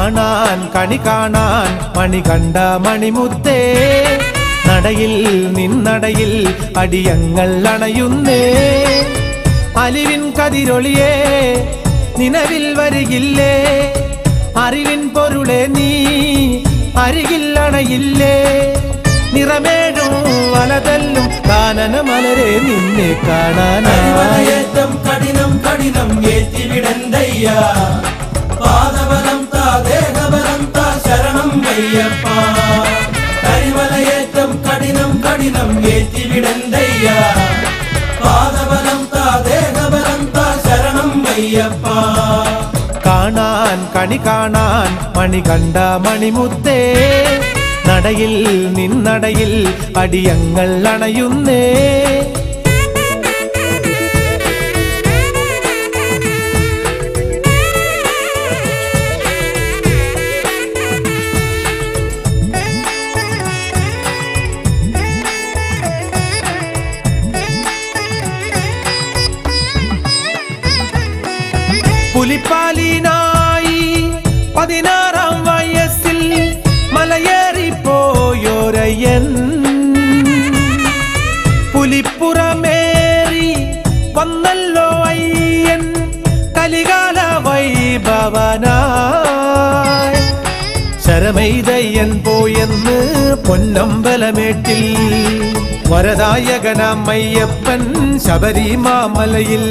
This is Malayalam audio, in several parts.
കാണാൻ കണി കാണാൻ മണി കണ്ട മണിമുത്തേ നടയിൽ നിന്നടയിൽ അടിയങ്ങൾ അണയുന്നേ അലിവിൻ കതിരൊളിയേ നിലവിൽ വരികില്ലേ അറിവിൻ പൊരുളെ നീ അരികിൽ അണയില്ലേ നിറമേഴും വലതല്ലും കാനന മലരെ നിന്നെ കാണാനായി കഠിനം കഠിനം ഏറ്റിവിടന്തയ്യ പാദബലം താ ദേഹബലം താ ശരണം അയ്യപ്പ കരിമലയേറ്റം കഠിനം കഠിനം ഏറ്റിവിടന്തയ്യ പാദബലം താ ദേഹബലം താ ശരണം അയ്യപ്പ കാണാൻ കണി കാണാൻ മണി കണ്ട മണിമുത്തേ നടയിൽ നിന്നടയിൽ അടിയങ്ങൾ അണയുന്നേ പുലിപ്പാലിനായി 16-ാം വയസ്സിൽ മലയേറിപ്പോയോരയ്യൻ പുലിപ്പുറമേറി വന്നല്ലോ അയ്യൻ കലികാല വൈഭവനായി ശരമെയ്തയ്യൻ പോയെന്ന് പൊന്നമ്പലമേട്ടിൽ വരദായകനാം അയ്യപ്പൻ ശബരിമാമലയിൽ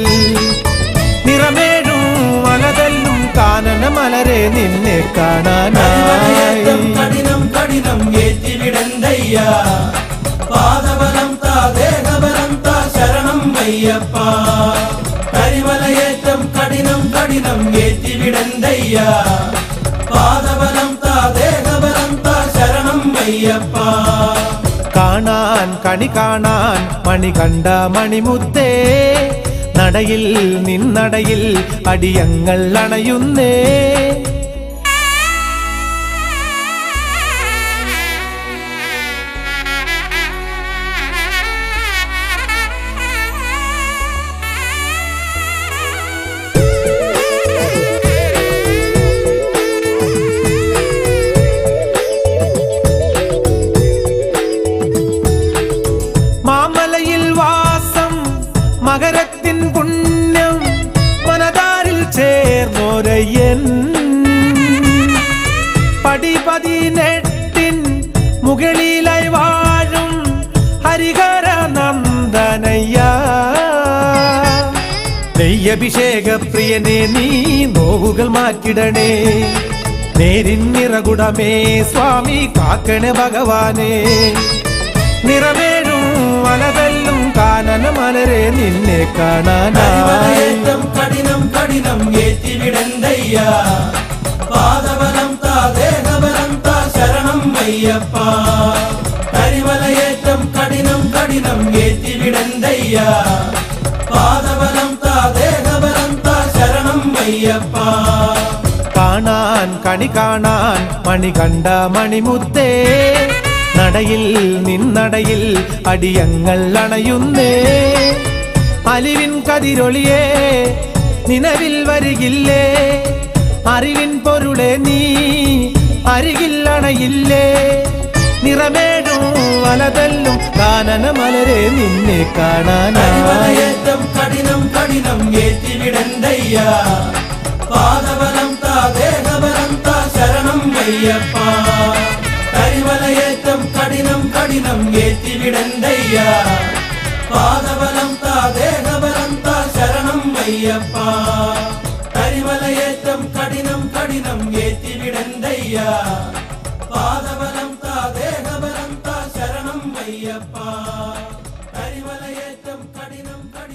നിറമേഴും മലതല്ലും കാനന മലരെ നിന്നെ കാണാനായി കഠിനം കഠിനം ഏറ്റിവിടന്തയ്യ പാദബലം താ ദേഹബലം താ ശരണം അയ്യപ്പ കരിമലയേറ്റം കഠിനം കഠിനം ഏറ്റിവിടന്തയ്യ പാദബലം താ ദേഹബലം താ ശരണം അയ്യപ്പ കാണാൻ കണി കാണാൻ മണി കണ്ട മണിമുത്തേ നടയിൽ നിന്നടയിൽ അടിയങ്ങൾ അണയുന്നേ മാമലയിൽ വാസം മകരത്തിൻ പുണ്യം മനതാരിൽ ചേർന്നോരയ്യൻ പടി 18 മുകളിലായി വാഴും ഹരിഹര നന്ദനയ്യ നെയ്യഭിഷേക പ്രിയനെ നീ നോവുകൾ മാറ്റിടണേ നേരിന്നിറകുടമേ സ്വാമി കാക്കണേ ഭഗവാനെ നിറമേഴും വലതല്ലും കാനന മലരെ നിന്നെ കാണാനായി കഠിനം കഠിനം ഏറ്റിവിടന്തയ്യ പാദബലം താ ദേഹബലം താ ശരണം അയ്യപ്പ കരിമലയേറ്റം കഠിനം കഠിനം ഏറ്റിവിടന്തയ്യ പാദബലം താ ദേഹബലം താ ശരണം അയ്യപ്പ കാണാൻ കണി കാണാൻ മണി കണ്ട മണിമുത്തേ നടയിൽ നിന്നടയിൽ അടിയങ്ങൾ അണയുന്നേ അലിവിൻ കതിരൊളിയേ നിലവിൽ വരികില്ലേ അറിവിൻ പൊരുളെ നീ അരികിൽ അണയില്ലേ നിറമേഴും വലതല്ലും കാനന മലരെ നിന്നെ കാണാനായി കഠിനം കഠിനം ഏറ്റിവിടന്തയ്യ പാദബലം താ ദേഹബലം താ ശരണം അയ്യപ്പ കരിമലയേറ്റം കഠിനം കഠിനം ഏറ്റിവിടന്തയ്യ പാദബലം താ ദേഹബലം താ ശരണം അയ്യപ്പ കരിമലയേറ്റം കഠിനം കഠിനം ഏറ്റിവിടന്തയ്യ പാദബലം താ ദേഹബലം താ ശരണം അയ്യപ്പ കരിമലയേറ്റം കഠിനം കഠിനം